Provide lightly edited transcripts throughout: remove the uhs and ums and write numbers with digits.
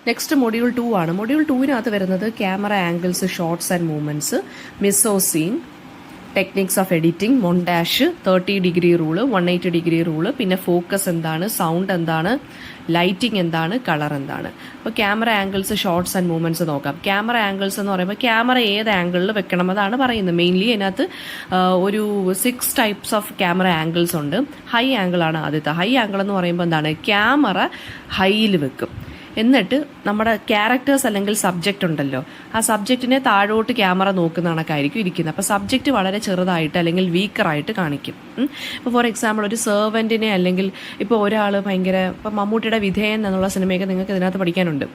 Next module 2 ആണ്. Module 2-നകത്ത് വരുന്നത് camera angles, shots and movements, mise en scene, techniques of editing, montage, 30° rule, 180° rule, പിന്നെ focus എന്താണ്, sound എന്താണ്, ലൈറ്റിംഗ് എന്താണ്, കളർ എന്താണ്. അപ്പോൾ camera angles, shots and movements നോക്കാം. ക്യാമറ ആംഗിൾസ് എന്ന് പറയുമ്പോൾ ക്യാമറ ഏത് ആംഗിളിൽ വെക്കണം അതാണ് പറയുന്നത്. മെയിൻലി അതിനകത്ത് ഒരു 6 ടൈപ്സ് ഓഫ് ക്യാമറ ആംഗിൾസ് ഉണ്ട്. ഹൈ ആംഗിൾ ആണ് ആദ്യത്തെ. ഹൈ ആംഗിൾ എന്ന് പറയുമ്പോൾ എന്താണ്, ക്യാമറ ഹൈയിൽ വെക്കും. എന്നിട്ട് നമ്മുടെ ക്യാരക്ടേഴ്സ് അല്ലെങ്കിൽ സബ്ജക്റ്റ് ഉണ്ടല്ലോ, ആ സബ്ജക്റ്റിനെ താഴോട്ട് ക്യാമറ നോക്കുന്ന കണക്കായിരിക്കും ഇരിക്കുന്നത്. അപ്പോൾ സബ്ജക്റ്റ് വളരെ ചെറുതായിട്ട് അല്ലെങ്കിൽ വീക്കറായിട്ട് കാണിക്കും. ഇപ്പോൾ ഫോർ എക്സാമ്പിൾ ഒരു സെർവൻറ്റിനെ, അല്ലെങ്കിൽ ഇപ്പോൾ ഒരാൾ ഭയങ്കര, ഇപ്പം മമ്മൂട്ടിയുടെ വിധേയൻ എന്നുള്ള സിനിമയൊക്കെ നിങ്ങൾക്ക് ഇതിനകത്ത് പഠിക്കാനുണ്ട്.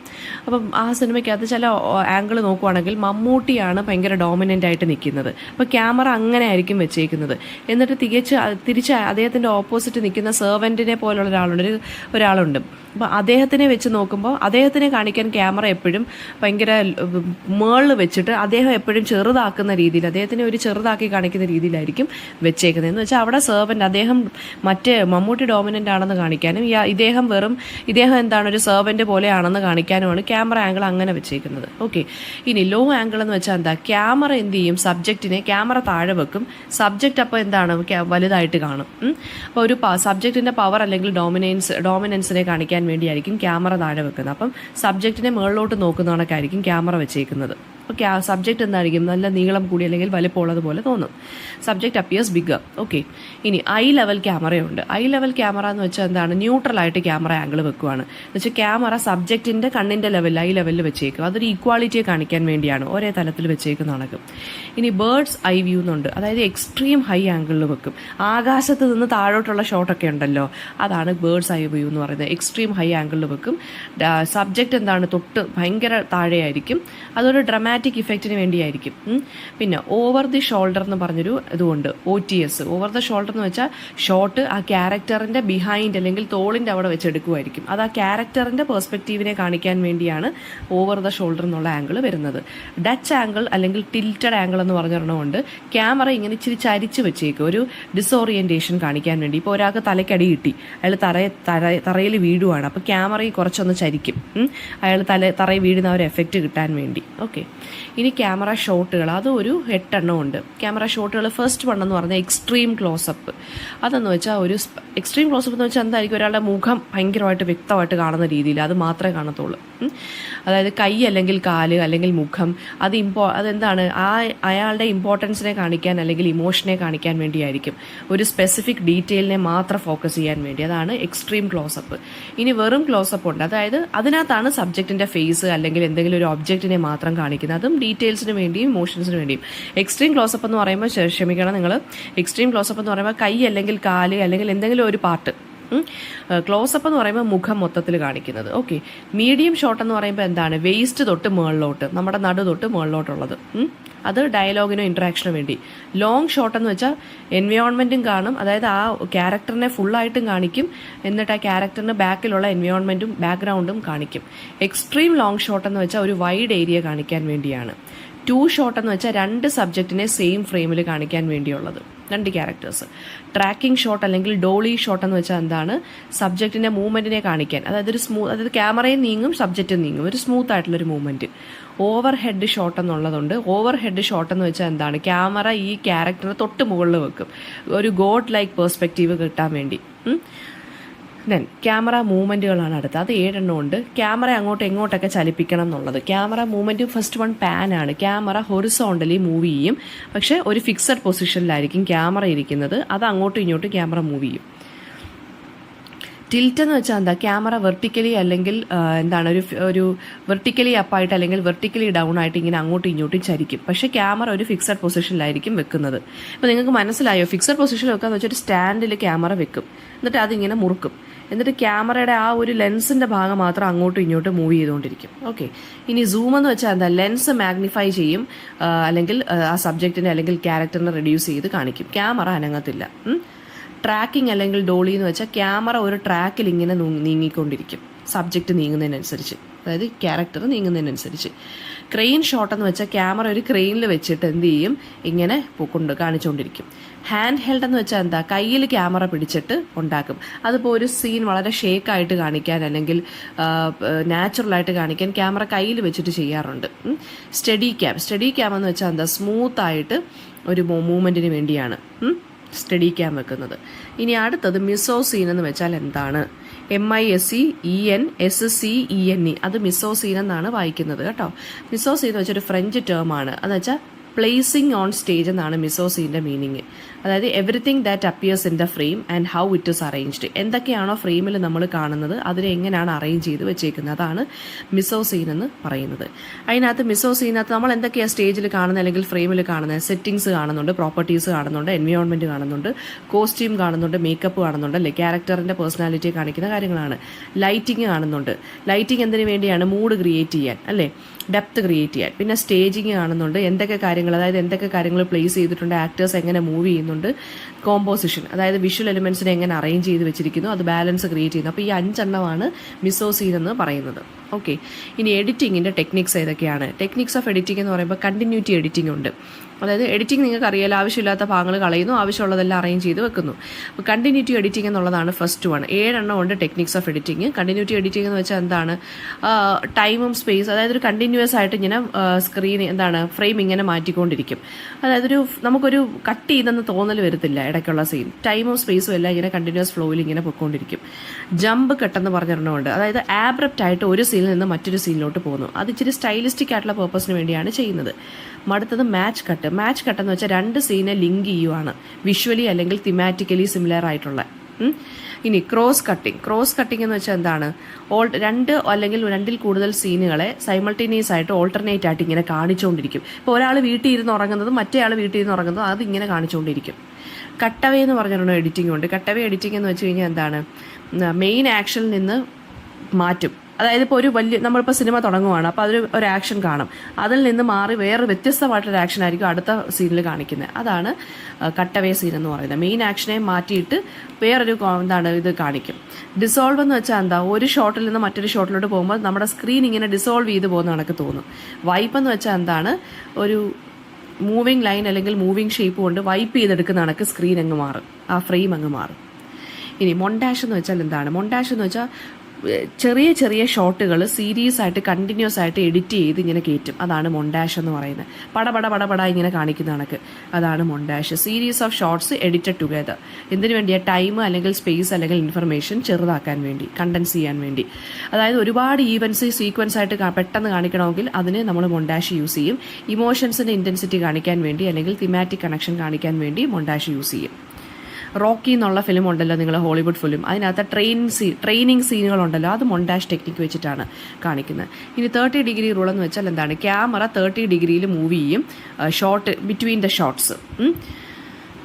അപ്പം ആ സിനിമയ്ക്കകത്ത് ചില ആംഗിൾ നോക്കുവാണെങ്കിൽ മമ്മൂട്ടിയാണ് ഭയങ്കര ഡോമിനൻ്റ് ആയിട്ട് നിൽക്കുന്നത്. അപ്പോൾ ക്യാമറ അങ്ങനെ ആയിരിക്കും വെച്ചേക്കുന്നത്. എന്നിട്ട് തിരിച്ച് അദ്ദേഹത്തിൻ്റെ ഓപ്പോസിറ്റ് നിൽക്കുന്ന സെർവൻറ്റിനെ പോലുള്ള ഒരാളുണ്ട്. അപ്പോൾ അദ്ദേഹത്തിനെ വെച്ച് നോക്കുമ്പോൾ അദ്ദേഹത്തിനെ കാണിക്കാൻ ക്യാമറ എപ്പോഴും ഭയങ്കര മേളിൽ വെച്ചിട്ട് അദ്ദേഹം എപ്പോഴും ചെറുതാക്കുന്ന രീതിയിൽ, അദ്ദേഹത്തിനെ ഒരു ചെറുതാക്കി കാണിക്കുന്ന രീതിയിലായിരിക്കും വെച്ചേക്കുന്നത്. എന്ന് വെച്ചാൽ അവിടെ സെർവൻറ്റ്, അദ്ദേഹം മറ്റേ മമ്മൂട്ടി ഡോമിനൻ്റ് ആണെന്ന് കാണിക്കാനും ഇദ്ദേഹം എന്താണ് ഒരു സെർവൻറ്റ് പോലെയാണെന്ന് കാണിക്കാനുമാണ് ക്യാമറ ആംഗിൾ അങ്ങനെ വെച്ചേക്കുന്നത്. ഓക്കെ, ഇനി ലോ ആംഗിൾ എന്ന് വെച്ചാൽ എന്താ, ക്യാമറ എന്ത് ചെയ്യും, സബ്ജക്റ്റിനെ ക്യാമറ താഴെ വെക്കും. സബ്ജക്റ്റ് അപ്പോൾ എന്താണ്, വലുതായിട്ട് കാണും. അപ്പോൾ ഒരു സബ്ജക്റ്റിൻ്റെ പവർ അല്ലെങ്കിൽ ഡോമിനൻസിനെ കാണിക്കാൻ വേണ്ടിയായിരിക്കും ക്യാമറ താഴെ വെക്കുന്നത്. അപ്പം സബ്ജക്റ്റിനെ മുകളിലോട്ട് നോക്കുന്ന കണക്കായിരിക്കും ക്യാമറ വെച്ചേക്കുന്നത്. ഓക്കെ, ആ സബ്ജക്റ്റ് എന്തായിരിക്കും, നല്ല നീളം കൂടി അല്ലെങ്കിൽ വലിപ്പമുള്ളതുപോലെ തോന്നും. Subject appears bigger. ഓക്കെ, ഇനി ഐ ലെവൽ ക്യാമറയുണ്ട്. ഐ ലെവൽ ക്യാമറ എന്ന് വെച്ചാൽ എന്താണ്, ന്യൂട്രലായിട്ട് ക്യാമറ ആംഗിൾ വെക്കുകയാണ്. എന്ന് വെച്ചാൽ ക്യാമറ സബ്ജക്റ്റിൻ്റെ കണ്ണിൻ്റെ ലെവൽ, ഐ ലെവലിൽ വെച്ചേക്കും. അതൊരു ഈക്വാളിറ്റിയെ കാണിക്കാൻ വേണ്ടിയാണ് ഒരേ തലത്തിൽ വെച്ചേക്കുന്ന കണക്ക്. ഇനി ബേർഡ്സ് ഐ വ്യൂ എന്നുണ്ട്, അതായത് എക്സ്ട്രീം ഹൈ ആംഗിളിൽ വെക്കും. ആകാശത്ത് നിന്ന് താഴോട്ടുള്ള ഷോട്ടൊക്കെ ഉണ്ടല്ലോ, അതാണ് ബേർഡ്സ് ഐ വ്യൂ എന്ന് പറയുന്നത്. എക്സ്ട്രീം ഹൈ ആംഗിളിൽ വെക്കും. സബ്ജക്റ്റ് എന്താണ്, തൊട്ട് ഭയങ്കര താഴെയായിരിക്കും. അതൊരു ഡ്രമാറ്റിക് ഇഫക്റ്റിന് വേണ്ടിയായിരിക്കും. പിന്നെ ഓവർ ദി ഷോൾഡർ എന്ന് പറഞ്ഞൊരു ഇതുകൊണ്ട്, OTS. ഓവർ ദ ഷോൾഡർ എന്ന് വെച്ചാൽ ഷോട്ട് ആ ക്യാരക്ടറിൻ്റെ ബിഹൈൻഡ് അല്ലെങ്കിൽ തോളിൻ്റെ അവിടെ വെച്ചെടുക്കുമായിരിക്കും. അത് ആ ക്യാരക്ടറിൻ്റെ പെർസ്പെക്റ്റീവിനെ കാണിക്കാൻ വേണ്ടിയാണ് ഓവർ ദ ഷോൾഡർ എന്നുള്ള ആംഗിൾ വരുന്നത്. ഡച്ച് ആംഗിൾ അല്ലെങ്കിൽ ടിൽറ്റഡ് ആംഗിൾ എന്ന് പറഞ്ഞിടണമുണ്ട്. ക്യാമറ ഇങ്ങനെ ഇച്ചിരി ചരിച്ച് വെച്ചേക്കും, ഒരു ഡിസോറിയൻറ്റേഷൻ കാണിക്കാൻ വേണ്ടി. ഇപ്പോൾ ഒരാൾക്ക് തലയ്ക്കടി കിട്ടി, അയാൾ തറയിൽ വീഴുവാണ്, അപ്പോൾ ക്യാമറയിൽ കുറച്ചൊന്ന് ചരിക്കും, അയാൾ തറയിൽ വീഴുന്ന ഒരു എഫക്റ്റ് കിട്ടാൻ വേണ്ടി. ഓക്കെ, ഇനി ക്യാമറ ഷോട്ടുകൾ, അതും ഒരു 8 എണ്ണം ഉണ്ട്. ക്യാമറ ഷോട്ടുകൾ ഫസ്റ്റ് വൺ എന്ന് പറഞ്ഞാൽ എക്സ്ട്രീം ക്ലോസപ്പ്. അതെന്ന് വെച്ചാൽ ഒരു എക്സ്ട്രീം ക്ലോസപ്പ് എന്ന് വെച്ചാൽ എന്തായിരിക്കും, ഒരാളുടെ മുഖം ഭയങ്കരമായിട്ട് വ്യക്തമായിട്ട് കാണുന്ന രീതിയിൽ അത് മാത്രമേ കാണത്തുള്ളൂ. അതായത് കൈ അല്ലെങ്കിൽ കാല് അല്ലെങ്കിൽ മുഖം, അതെന്താണ്, അയാളുടെ ഇമ്പോർട്ടൻസിനെ കാണിക്കാൻ അല്ലെങ്കിൽ ഇമോഷനെ കാണിക്കാൻ വേണ്ടിയായിരിക്കും. ഒരു സ്പെസിഫിക് ഡീറ്റെയിലിനെ മാത്രം ഫോക്കസ് ചെയ്യാൻ വേണ്ടി. അതാണ് എക്സ്ട്രീം ക്ലോസപ്പ്. ഇനി വെറും ക്ലോസപ്പ് ഉണ്ട്, അതായത് അതിനകത്താണ് സബ്ജക്റ്റിൻ്റെ ഫേസ് അല്ലെങ്കിൽ എന്തെങ്കിലും ഒരു ഒബ്ജക്റ്റിനെ മാത്രം കാണിക്കുന്നത്. അതും ഡീറ്റെയിൽസിന് വേണ്ടിയും ഇമോഷൻസിന് വേണ്ടിയും. എക്സ്ട്രീം ക്ലോസപ്പ് എന്ന് പറയുമ്പോൾ ക്ഷമിക്കണം നിങ്ങൾ, എക്സ്ട്രീം ക്ലോസപ്പ് എന്ന് പറയുമ്പോൾ കൈ അല്ലെങ്കിൽ കാല് അല്ലെങ്കിൽ എന്തെങ്കിലും ഒരു പാർട്ട്. ക്ലോസപ്പ് എന്ന് പറയുമ്പോൾ മുഖം മൊത്തത്തിൽ കാണിക്കുന്നത്. ഓക്കെ, മീഡിയം ഷോട്ട് എന്ന് പറയുമ്പോൾ എന്താണ്, വേസ്റ്റ് തൊട്ട് മുകളിലോട്ട്, നമ്മുടെ നടു തൊട്ട് മുകളിലോട്ടുള്ളത്. അത് ഡയലോഗിനോ ഇൻട്രാക്ഷനോ വേണ്ടി. ലോങ് ഷോട്ട് എന്ന് വെച്ചാൽ എൻവയോൺമെൻറ്റും കാണും, അതായത് ആ ക്യാരക്ടറിനെ ഫുള്ളായിട്ടും കാണിക്കും, എന്നിട്ട് ആ ക്യാരക്ടറിന് ബാക്കിലുള്ള എൻവയോൺമെൻറ്റും ബാക്ക്ഗ്രൗണ്ടും കാണിക്കും. എക്സ്ട്രീം ലോങ് ഷോട്ട് എന്ന് വെച്ചാൽ ഒരു വൈഡ് ഏരിയ കാണിക്കാൻ വേണ്ടിയാണ്. 2 ഷോട്ട് എന്ന് വെച്ചാൽ 2 സബ്ജക്റ്റിനെ സെയിം ഫ്രെയിമിൽ കാണിക്കാൻ വേണ്ടിയുള്ളത്, 2 ക്യാരക്ടേഴ്സ്. ട്രാക്കിംഗ് ഷോട്ട് അല്ലെങ്കിൽ ഡോളി ഷോട്ട് എന്ന് വെച്ചാൽ എന്താണ്, സബ്ജക്റ്റിൻ്റെ മൂവ്മെൻറ്റിനെ കാണിക്കാൻ, അതായത് ക്യാമറയും നീങ്ങും സബ്ജക്റ്റും നീങ്ങും, ഒരു സ്മൂത്ത് ആയിട്ടുള്ളൊരു മൂവ്മെൻറ്റ്. ഓവർ ഹെഡ് ഷോട്ട് എന്നുള്ളതുണ്ട്. ഓവർ ഹെഡ് ഷോട്ട് എന്ന് വെച്ചാൽ എന്താണ്, ക്യാമറ ഈ ക്യാരക്ടറിനെ തൊട്ട് മുകളിൽ വെക്കും, ഒരു ഗോഡ് ലൈക്ക് പെർസ്പെക്റ്റീവ് കിട്ടാൻ വേണ്ടി. ദെൻ ക്യാമറ മൂവ്മെൻറ്റുകളാണ് അടുത്ത്, അത് 7 എണ്ണം ഉണ്ട്. ക്യാമറ അങ്ങോട്ടും എങ്ങോട്ടൊക്കെ ചലിപ്പിക്കണം എന്നുള്ളത്. ക്യാമറ മൂവ്മെൻറ്റ് ഫസ്റ്റ് വൺ പാനാണ്. ക്യാമറ ഹൊറിസോണ്ടലി മൂവ് ചെയ്യും, പക്ഷേ ഒരു ഫിക്സഡ് പൊസിഷനിലായിരിക്കും ക്യാമറ ഇരിക്കുന്നത്, അത് അങ്ങോട്ടും ഇങ്ങോട്ടും ക്യാമറ മൂവ് ചെയ്യും. ടിൽറ്റ് എന്ന് വെച്ചാൽ എന്താ, ക്യാമറ വെർട്ടിക്കലി അല്ലെങ്കിൽ എന്താണ് ഒരു വെർട്ടിക്കലി അപ്പായിട്ട് അല്ലെങ്കിൽ വെർട്ടിക്കലി ഡൗൺ ആയിട്ട് ഇങ്ങനെ അങ്ങോട്ടും ഇങ്ങോട്ടും ചരിക്കും, പക്ഷേ ക്യാമറ ഒരു ഫിക്സഡ് പൊസിഷനിലായിരിക്കും വെക്കുന്നത്. ഇപ്പോൾ നിങ്ങൾക്ക് മനസ്സിലായോ, ഫിക്സഡ് പൊസിഷനിൽ വെക്കാന്ന് വെച്ചാൽ ഒരു സ്റ്റാൻഡിൽ ക്യാമറ വെക്കും, എന്നിട്ട് അതിങ്ങനെ മുറുക്കും, എന്നിട്ട് ക്യാമറയുടെ ആ ഒരു ലെൻസിൻ്റെ ഭാഗം മാത്രം അങ്ങോട്ടും ഇങ്ങോട്ടും മൂവ് ചെയ്തുകൊണ്ടിരിക്കും. ഓക്കെ, ഇനി സൂം എന്ന് വെച്ചാൽ എന്താ, ലെൻസ് മാഗ്നിഫൈ ചെയ്യും, അല്ലെങ്കിൽ ആ സബ്ജക്റ്റിനെ അല്ലെങ്കിൽ ക്യാരക്ടറിനെ റെഡ്യൂസ് ചെയ്ത് കാണിക്കും, ക്യാമറ അനങ്ങത്തില്ല. ട്രാക്കിംഗ് അല്ലെങ്കിൽ ഡോളി എന്ന് വെച്ചാൽ ക്യാമറ ഒരു ട്രാക്കിൽ ഇങ്ങനെ നീങ്ങിക്കൊണ്ടിരിക്കും സബ്ജക്റ്റ് നീങ്ങുന്നതിനനുസരിച്ച്. അതായത് ക്യാരക്ടർ നീങ്ങുന്നതിനനുസരിച്ച്. ക്രെയിൻ ഷോട്ട് എന്ന് വെച്ചാൽ ക്യാമറ ഒരു ക്രെയിനിൽ വെച്ചിട്ട് എന്ത് ചെയ്യും, ഇങ്ങനെ കാണിച്ചുകൊണ്ടിരിക്കും. ഹാൻഡ് ഹെൽഡ് എന്ന് വെച്ചാൽ എന്താ, കയ്യിൽ ക്യാമറ പിടിച്ചിട്ട് ഉണ്ടാക്കും. അതിപ്പോൾ ഒരു സീൻ വളരെ ഷേക്കായിട്ട് കാണിക്കാൻ അല്ലെങ്കിൽ നാച്ചുറലായിട്ട് കാണിക്കാൻ ക്യാമറ കയ്യിൽ വെച്ചിട്ട് ചെയ്യാറുണ്ട്. സ്റ്റഡി ക്യാം എന്ന് വെച്ചാൽ എന്താ, സ്മൂത്തായിട്ട് ഒരു മൂവ്മെൻറ്റിന് വേണ്ടിയാണ് സ്റ്റഡി ക്യാം വെക്കുന്നത്. ഇനി അടുത്തത് മിസോ സീൻ എന്ന് വെച്ചാൽ എന്താണ്? MISENSCENE, അത് മിസോ സീൻ എന്നാണ് വായിക്കുന്നത് കേട്ടോ. മിസോ സീൻ എന്ന് വെച്ചൊരു ഫ്രഞ്ച് ടേമാണ്. എന്ന് വെച്ചാൽ പ്ലേസിങ് ഓൺ സ്റ്റേജ് എന്നാണ് മിസോ സീൻ്റെ മീനിങ്. അതായത് everything that appears in the frame and how it is arranged. എന്തൊക്കെയാണോ ഫ്രെയിമിൽ നമ്മൾ കാണുന്നത് അതിനെ എങ്ങനെയാണ് അറേഞ്ച് ചെയ്ത് വെച്ചേക്കുന്നത്, അതാണ് മിസോ സീൻ എന്ന് പറയുന്നത്. അതിനകത്ത് മിസോ സീനകത്ത് നമ്മൾ എന്തൊക്കെയാണ് സ്റ്റേജിൽ കാണുന്നത് അല്ലെങ്കിൽ ഫ്രെയിമിൽ കാണുന്നത്? സെറ്റിങ്സ് കാണുന്നുണ്ട്, പ്രോപ്പർട്ടീസ് കാണുന്നുണ്ട്, എൻവയോൺമെൻറ്റ് കാണുന്നുണ്ട്, കോസ്റ്റ്യൂം കാണുന്നുണ്ട്, മേക്കപ്പ് കാണുന്നുണ്ട്, അല്ലേ, ക്യാരക്ടറിൻ്റെ പേഴ്സണാലിറ്റി കാണിക്കുന്ന കാര്യങ്ങളാണ്. ലൈറ്റിങ് കാണുന്നുണ്ട്. ലൈറ്റിംഗ് എന്തിനു വേണ്ടിയാണ്? മൂഡ് ക്രിയേറ്റ് ചെയ്യാൻ, അല്ലേ, ഡെപ്ത് ക്രിയേറ്റ് ചെയ്യാൻ. പിന്നെ സ്റ്റേജിങ് കാണുന്നുണ്ട്, എന്തൊക്കെ കാര്യങ്ങൾ, അതായത് എന്തൊക്കെ കാര്യങ്ങൾ പ്ലേസ് ചെയ്തിട്ടുണ്ട്, ആക്ടേഴ്സ് എങ്ങനെ മൂവ് ചെയ്യുന്നുണ്ട്, കോമ്പോസിഷൻ, അതായത് വിഷ്വൽ എലിമെന്റ്സിനെ എങ്ങനെ അറേഞ്ച് ചെയ്ത് വെച്ചിരിക്കുന്നു, അത് ബാലൻസ് ക്രിയേറ്റ് ചെയ്യുന്നു. അപ്പോൾ ഈ 5 എണ്ണമാണ് മിസോ സീൻ എന്ന് പറയുന്നത്. ഓക്കെ, ഇനി എഡിറ്റിങ്ങിൻ്റെ ടെക്നിക്സ് ഏതൊക്കെയാണ്? ടെക്നിക്സ് ഓഫ് എഡിറ്റിംഗ് എന്ന് പറയുമ്പോൾ കണ്ടിന്യൂറ്റി എഡിറ്റിംഗ് ഉണ്ട്. അതായത് എഡിറ്റിംഗ് നിങ്ങൾക്ക് അറിയാലോ, ആവശ്യമില്ലാത്ത ഭാഗങ്ങൾ കളയുന്നു, ആവശ്യമുള്ളതെല്ലാം അറേഞ്ച് ചെയ്ത് വെക്കുന്നു. അപ്പോൾ കണ്ടിന്യൂറ്റി എഡിറ്റിംഗ് എന്നുള്ളതാണ് ഫസ്റ്റ് വൺ. 7 എണ്ണം ഉണ്ട് techniques of editing. Continuity editing എന്ന് വെച്ചാൽ എന്താണ്? ടൈമും സ്പേസ്, അതായത് ഒരു കണ്ടിന്യൂസ് ആയിട്ട് ഇങ്ങനെ സ്ക്രീൻ ഫ്രെയിം ഇങ്ങനെ മാറ്റിക്കൊണ്ടിരിക്കും. അതായത് നമുക്കൊരു കട്ട് ചെയ്തെന്ന് തോന്നൽ വരത്തില്ല ഇടയ്ക്കുള്ള സീൻ. ടൈമും സ്പേസും എല്ലാം ഇങ്ങനെ കണ്ടിന്യൂസ് ഫ്ലോയിൽ ഇങ്ങനെ പൊയ്ക്കൊണ്ടിരിക്കും. ജമ്പ് കട്ടെന്ന് പറഞ്ഞിടണമുണ്ട്. അതായത് ആബ്രപ്റ്റ് ആയിട്ട് ഒരു സീനിൽ നിന്ന് മറ്റൊരു സീനിലോട്ട് പോകുന്നു. അത് ഇച്ചിരി സ്റ്റൈലിസ്റ്റിക് ആയിട്ടുള്ള പേർപ്പസിന് വേണ്ടിയാണ് ചെയ്യുന്നത്. അടുത്തത് മാച്ച് കട്ട്. മാച്ച് കട്ട് എന്ന് വെച്ചാൽ 2 സീനെ ലിങ്ക് ചെയ്യുവാണ്, വിഷ്വലി അല്ലെങ്കിൽ തിമാറ്റിക്കലി സിമിലർ ആയിട്ടുള്ള. ഇനി ക്രോസ് കട്ടിംഗ് എന്ന് വെച്ചാൽ എന്താണ്? 2 അല്ലെങ്കിൽ 2-ൽ കൂടുതൽ സീനുകളെ സൈമൾട്ടേനിയസ് ആയിട്ട് ഓൾട്ടർനേറ്റ് ആയിട്ട് ഇങ്ങനെ കാണിച്ചുകൊണ്ടിരിക്കും. ഇപ്പോൾ ഒരാൾ വീട്ടിൽ ഇരുന്ന് ഉറങ്ങുന്നതും മറ്റേ ആൾ വീട്ടിൽ ഇരുന്ന് ഉറങ്ങുന്നതും അതിങ്ങനെ കാണിച്ചുകൊണ്ടിരിക്കും. കട്ടവേ എന്ന് പറഞ്ഞിട്ടുള്ള എഡിറ്റിംഗ് ഉണ്ട്. കട്ടവേ എഡിറ്റിംഗ് എന്ന് വെച്ച് കഴിഞ്ഞാൽ എന്താണ്? മെയിൻ ആക്ഷനിൽ നിന്ന് മാറ്റും. അതായത് ഇപ്പോൾ നമ്മളിപ്പോൾ സിനിമ തുടങ്ങുവാണ്, അപ്പോൾ ഒരു ആക്ഷൻ കാണും, അതിൽ നിന്ന് മാറി വേറെ വ്യത്യസ്തമായിട്ടൊരു ആക്ഷൻ ആയിരിക്കും അടുത്ത സീനിൽ കാണിക്കുന്നത്. അതാണ് കട്ടവേ സീൻ എന്ന് പറയുന്നത്. മെയിൻ ആക്ഷനെ മാറ്റിയിട്ട് വേറൊരു ഇത് കാണിക്കും. ഡിസോൾവ് എന്ന് വെച്ചാൽ എന്താ? ഒരു ഷോട്ടിൽ നിന്ന് മറ്റൊരു ഷോട്ടിലോട്ട് പോകുമ്പോൾ നമ്മുടെ സ്ക്രീൻ ഇങ്ങനെ ഡിസോൾവ് ചെയ്ത് പോകുന്ന കണക്ക് തോന്നും. വൈപ്പ് എന്ന് വെച്ചാൽ എന്താണ്? ഒരു മൂവിങ് ലൈൻ അല്ലെങ്കിൽ മൂവിങ് ഷേപ്പ് കൊണ്ട് വൈപ്പ് ചെയ്തെടുക്കുന്ന കണക്ക് സ്ക്രീൻ അങ്ങ് മാറും, ആ ഫ്രെയിം അങ്ങ് മാറും. ഇനി മൊണ്ടാഷ് എന്ന് വെച്ചാൽ എന്താണ്? മൊണ്ടാഷ് എന്ന് വെച്ചാൽ ചെറിയ ചെറിയ ഷോട്ടുകൾ സീരീസ് ആയിട്ട് കണ്ടിന്യൂസ് ആയിട്ട് എഡിറ്റ് ചെയ്ത് ഇങ്ങനെ കയറ്റും. അതാണ് മൊണ്ടാഷ് എന്ന് പറയുന്നത്. പട ഇങ്ങനെ കാണിക്കുന്ന കണക്ക്, അതാണ് montage. Series of shorts edited together. എന്തിനു വേണ്ടിയാണ്? ടൈം അല്ലെങ്കിൽ സ്പേസ് അല്ലെങ്കിൽ ഇൻഫർമേഷൻ ചെറുതാക്കാൻ വേണ്ടി, കണ്ടൻസ് ചെയ്യാൻ വേണ്ടി. അതായത് ഒരുപാട് ഈവൻസ് സീക്വൻസ് ആയിട്ട് പെട്ടെന്ന് കാണിക്കണമെങ്കിൽ അതിന് നമ്മൾ മൊണ്ടാഷ് യൂസ് ചെയ്യും. ഇമോഷൻസിൻ്റെ ഇൻറ്റൻസിറ്റി കാണിക്കാൻ വേണ്ടി അല്ലെങ്കിൽ തിമാറ്റിക് കണക്ഷൻ കാണിക്കാൻ വേണ്ടി മൊണ്ടാഷ് യൂസ് ചെയ്യും. റോക്കി എന്നുള്ള ഫിലിം ഉണ്ടല്ലോ, നിങ്ങൾ ഹോളിവുഡ് ഫിലിം, അതിനകത്ത് ട്രെയിനിങ് സീനുകളുണ്ടല്ലോ, അത് മൊണ്ടാഷ് ടെക്നിക്ക് വെച്ചിട്ടാണ് കാണിക്കുന്നത്. ഇനി 30 ഡിഗ്രി റൂൾ എന്ന് വെച്ചാൽ എന്താണ്? ക്യാമറ 30 ഡിഗ്രിയിൽ മൂവ് ചെയ്യും, ഷോട്ട് ബിറ്റ്വീൻ ദ ഷോട്ട്സ്.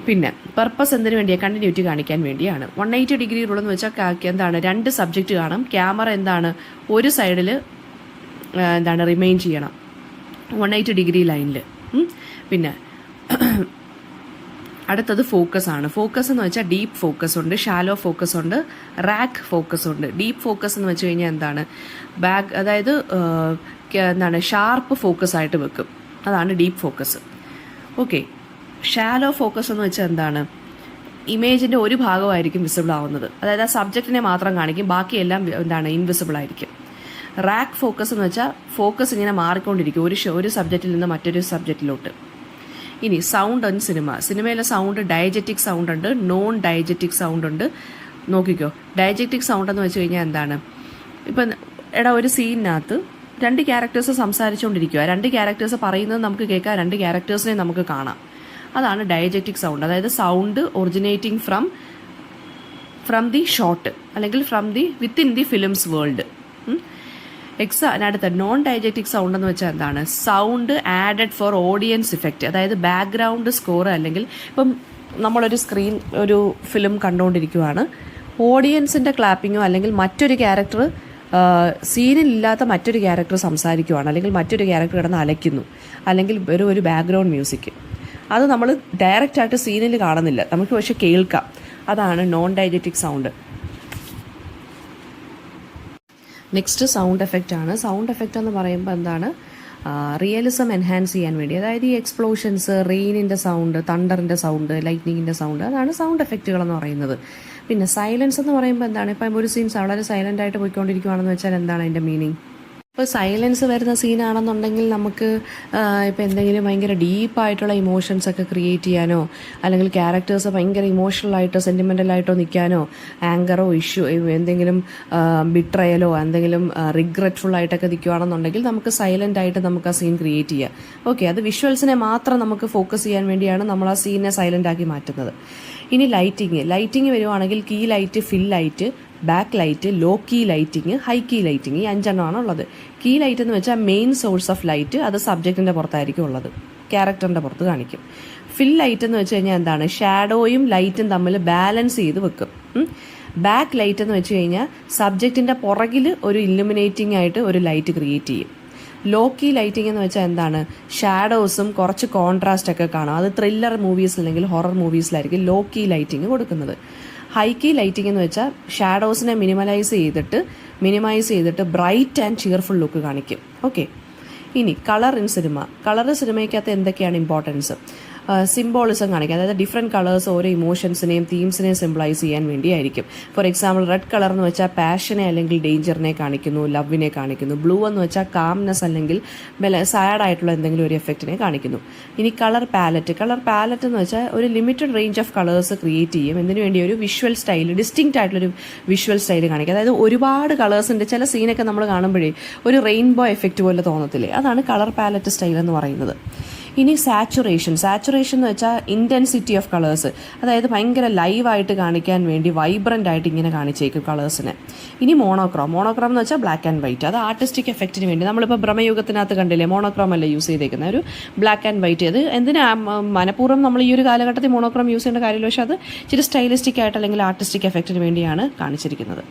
പിന്നെ പർപ്പസ് എന്തിനു വേണ്ടിയാണ്? കണ്ടിന്യൂറ്റി കാണിക്കാൻ വേണ്ടിയാണ്. 180 ഡിഗ്രി റൂൾ എന്ന് വെച്ചാൽ എന്താണ്? 2 സബ്ജക്റ്റ് കാണും, ക്യാമറ എന്താണ്? ഒരു സൈഡിൽ റിമെയിൻ ചെയ്യണം 180 ഡിഗ്രി ലൈനിൽ. പിന്നെ അടുത്തത് ഫോക്കസ് ആണ്. ഫോക്കസ് എന്ന് വെച്ചാൽ ഡീപ്പ് ഫോക്കസ് ഉണ്ട്, ഷാലോ ഫോക്കസ് ഉണ്ട്, റാക്ക് ഫോക്കസ് ഉണ്ട്. ഡീപ്പ് ഫോക്കസ് എന്ന് വെച്ച് കഴിഞ്ഞാൽ എന്താണ്? അതായത് ഷാർപ്പ് ഫോക്കസ് ആയിട്ട് വെക്കും, അതാണ് deep focus. Okay, shallow focus എന്ന് വെച്ചാൽ എന്താണ്? ഇമേജിൻ്റെ ഒരു ഭാഗമായിരിക്കും വിസിബിൾ ആവുന്നത്, അതായത് ആ സബ്ജക്റ്റിനെ മാത്രം കാണിക്കും, ബാക്കിയെല്ലാം ഇൻവിസിബിൾ ആയിരിക്കും. റാക്ക് ഫോക്കസ് എന്ന് വെച്ചാൽ ഫോക്കസ് ഇങ്ങനെ മാറിക്കൊണ്ടിരിക്കും ഒരു സബ്ജക്റ്റിൽ നിന്ന് മറ്റൊരു സബ്ജക്റ്റിലോട്ട്. ഇനി സൗണ്ട് ആൻഡ് സിനിമയിലെ സൗണ്ട് ഡയജറ്റിക് സൗണ്ട് ഉണ്ട്, നോൺ ഡയജറ്റിക് സൗണ്ട് ഉണ്ട്. നോക്കിക്കോ, ഡയജറ്റിക് സൗണ്ട് എന്ന് വെച്ച് കഴിഞ്ഞാൽ എന്താണ്? ഇപ്പം ഒരു സീനിനകത്ത് 2 ക്യാരക്ടേഴ്സ് സംസാരിച്ചുകൊണ്ടിരിക്കുക, 2 ക്യാരക്ടേഴ്സ് പറയുന്നത് നമുക്ക് കേൾക്കാം, 2 ക്യാരക്ടേഴ്സിനെ നമുക്ക് കാണാം, അതാണ് ഡയജറ്റിക് സൗണ്ട്. അതായത് sound originating from the shot അല്ലെങ്കിൽ വിത്തിൻ ദി ഫിലിംസ് വേൾഡ്. അടുത്ത നോൺ ഡയജറ്റിക് സൗണ്ട് എന്ന് വെച്ചാൽ എന്താണ്? Sound added for audience effect, അതായത് ബാക്ക്ഗ്രൗണ്ട് സ്കോർ അല്ലെങ്കിൽ ഇപ്പം ഒരു ഫിലിം കണ്ടുകൊണ്ടിരിക്കുവാണ്, ഓഡിയൻസിൻ്റെ ക്ലാപ്പിങ്ങോ അല്ലെങ്കിൽ മറ്റൊരു ക്യാരക്ടർ സീനിലില്ലാത്ത മറ്റൊരു ക്യാരക്ടർ സംസാരിക്കുവാണ് അല്ലെങ്കിൽ മറ്റൊരു ക്യാരക്ടർ കിടന്ന് അലയ്ക്കുന്നു അല്ലെങ്കിൽ ഒരു ബാക്ക്ഗ്രൗണ്ട് മ്യൂസിക്, അത് നമ്മൾ ഡയറക്റ്റായിട്ട് സീനിൽ കാണുന്നില്ല, നമുക്ക് പക്ഷെ കേൾക്കാം, അതാണ് non diegetic sound. Next sound effect ആണ്. സൗണ്ട് എഫക്റ്റ് എന്ന് പറയുമ്പോൾ എന്താണ്, റിയലിസം എൻഹാൻസ് ചെയ്യാൻ വേണ്ടി, അതായത് ഈ എക്സ്പ്ലോഷൻസ്, റെയിനിൻ്റെ സൗണ്ട്, തണ്ടറിൻ്റെ സൗണ്ട്, ലൈറ്റ്നിങ്ങിൻ്റെ സൗണ്ട്, അതാണ് സൗണ്ട് എഫക്റ്റുകൾ എന്ന് പറയുന്നത്. പിന്നെ സൈലൻസ് എന്ന് പറയുമ്പോൾ എന്താണ്, ഇപ്പം ഒരു സീൻസ് വളരെ സൈലൻ്റ് ആയിട്ട് പോയിക്കൊണ്ടിരിക്കുകയാണെന്ന് വെച്ചാൽ എന്താണ് അതിൻ്റെ മീനിങ്? ഇപ്പോൾ സൈലൻസ് വരുന്ന സീനാണെന്നുണ്ടെങ്കിൽ നമുക്ക് ഇപ്പോൾ എന്തെങ്കിലും ഭയങ്കര ഡീപ്പായിട്ടുള്ള ഇമോഷൻസൊക്കെ ക്രിയേറ്റ് ചെയ്യാനോ, അല്ലെങ്കിൽ ക്യാരക്ടേഴ്സ് ഭയങ്കര ഇമോഷണലായിട്ടോ സെൻറ്റിമെൻ്റലായിട്ടോ നിൽക്കാനോ, ആങ്കറോ ഇഷ്യൂ എന്തെങ്കിലും ബിട്രയലോ എന്തെങ്കിലും റിഗ്രറ്റ്ഫുള്ളായിട്ടൊക്കെ നിൽക്കുകയാണെന്നുണ്ടെങ്കിൽ നമുക്ക് സൈലൻ്റ് ആയിട്ട് നമുക്ക് ആ സീൻ ക്രിയേറ്റ് ചെയ്യാം. ഓക്കെ, അത് വിഷ്വൽസിനെ മാത്രം നമുക്ക് ഫോക്കസ് ചെയ്യാൻ വേണ്ടിയാണ് നമ്മൾ ആ സീനിനെ സൈലൻ്റ് ആക്കി മാറ്റുന്നത്. ഇനി ലൈറ്റിങ് വരുവാണെങ്കിൽ key light, fill light, back light, low key lighting, high key lighting, ഈ 5 എണ്ണമാണ് ഉള്ളത്. കീ ലൈറ്റ് എന്ന് വെച്ചാൽ മെയിൻ സോഴ്സ് ഓഫ് ലൈറ്റ്, അത് സബ്ജക്റ്റിൻ്റെ പുറത്തായിരിക്കും ഉള്ളത്, ക്യാരക്ടറിൻ്റെ പുറത്ത് കാണിക്കും. ഫിൽ ലൈറ്റ് എന്ന് വെച്ച് കഴിഞ്ഞാൽ എന്താണ്, ഷാഡോയും ലൈറ്റും തമ്മിൽ ബാലൻസ് ചെയ്ത് വെക്കും. ബാക്ക് ലൈറ്റ് എന്ന് വെച്ച് കഴിഞ്ഞാൽ സബ്ജക്റ്റിൻ്റെ പുറകിൽ ഒരു ഇല്ലുമിനേറ്റിംഗ് ആയിട്ട് ഒരു ലൈറ്റ് ക്രിയേറ്റ് ചെയ്യും. ലോ കീ ലൈറ്റിംഗ് എന്ന് വെച്ചാൽ എന്താണ്, ഷാഡോസും കുറച്ച് കോൺട്രാസ്റ്റ് ഒക്കെ കാണും. അത് ത്രില്ലർ മൂവീസ് അല്ലെങ്കിൽ ഹൊറർ മൂവീസിലായിരിക്കും ലോ കീ ലൈറ്റിംഗ് കൊടുക്കുന്നത്. ഹൈ കീ ലൈറ്റിംഗ് എന്ന് വെച്ചാൽ ഷാഡോസിനെ മിനിമൈസ് ചെയ്തിട്ട് ബ്രൈറ്റ് ആൻഡ് ചിയർഫുൾ ലുക്ക് കാണിക്കും. ഓക്കെ, ഇനി കളർ ഇൻ സിനിമയ്ക്കകത്ത് എന്തൊക്കെയാണ് ഇമ്പോർട്ടൻസ്? സിംബോളിസം കാണിക്കുക, അതായത് ഡിഫറെൻറ്റ് കളേഴ്സ് ഓരോ ഇമോഷൻസിനെയും തീംസിനെയും സിംബിളൈസ് ചെയ്യാൻ വേണ്ടിയായിരിക്കും. ഫോർ എക്സാമ്പിൾ റെഡ് കളർ എന്ന് വെച്ചാൽ പാഷനെ അല്ലെങ്കിൽ ഡേഞ്ചറിനെ കാണിക്കുന്നു, ലവിനെ കാണിക്കുന്നു. ബ്ലൂ എന്ന് വെച്ചാൽ കാംനെസ് അല്ലെങ്കിൽ സാഡ് ആയിട്ടുള്ള എന്തെങ്കിലും ഒരു എഫക്റ്റിനെ കാണിക്കുന്നു. ഇനി കളർ പാലറ്റ് എന്ന് വെച്ചാൽ ഒരു limited range of colours create ചെയ്യും. എന്തിനു വേണ്ടി? ഒരു വിഷ്വൽ സ്റ്റൈൽ, ഡിസ്റ്റിങ്ക്റ്റ് ആയിട്ടുള്ളൊരു വിഷ്വൽ സ്റ്റൈൽ കാണിക്കുക. അതായത് ഒരുപാട് കളേഴ്സ് ഉണ്ട്. ചില സീനൊക്കെ നമ്മൾ കാണുമ്പോഴേ ഒരു റെയിൻബോ എഫക്റ്റ് പോലെ തോന്നത്തില്ലേ, അതാണ് കളർ പാലറ്റ് സ്റ്റൈൽ എന്ന് പറയുന്നത്. ഇനി സാച്ചുറേഷൻ എന്ന് വെച്ചാൽ ഇൻറ്റൻസിറ്റി ഓഫ് കളേഴ്സ്, അതായത് ഭയങ്കര ലൈവായിട്ട് കാണിക്കാൻ വേണ്ടി വൈബ്രൻ്റ് ആയിട്ട് ഇങ്ങനെ കാണിച്ചേക്കും കളേഴ്സിനെ. ഇനി മോണോക്രോം എന്ന് വെച്ചാൽ ബ്ലാക്ക് ആൻഡ് വൈറ്റ്, അത് ആർട്ടിസ്റ്റിക് എഫക്റ്റിന് വേണ്ടി. നമ്മളിപ്പോൾ ബ്രഹ്മയുഗത്തിനകത്ത് കണ്ടില്ലേ, മോണോക്രോം അല്ലേ യൂസ് ചെയ്തേക്കുന്നത്, ഒരു ബ്ലാക്ക് ആൻഡ് വൈറ്റ്. അത് എന്തിനാ മനഃപൂർവ്വം നമ്മൾ ഈ ഒരു കാലഘട്ടത്തിൽ മോണോക്രോം യൂസ് ചെയ്യേണ്ട കാര്യമില്ല, പക്ഷേ അത് ഇച്ചിരി സ്റ്റൈലിസ്റ്റിക് ആയിട്ട് അല്ലെങ്കിൽ ആർട്ടിസ്റ്റിക് എഫക്റ്റിന് വേണ്ടിയാണ് കാണിച്ചിരിക്കുന്നത്.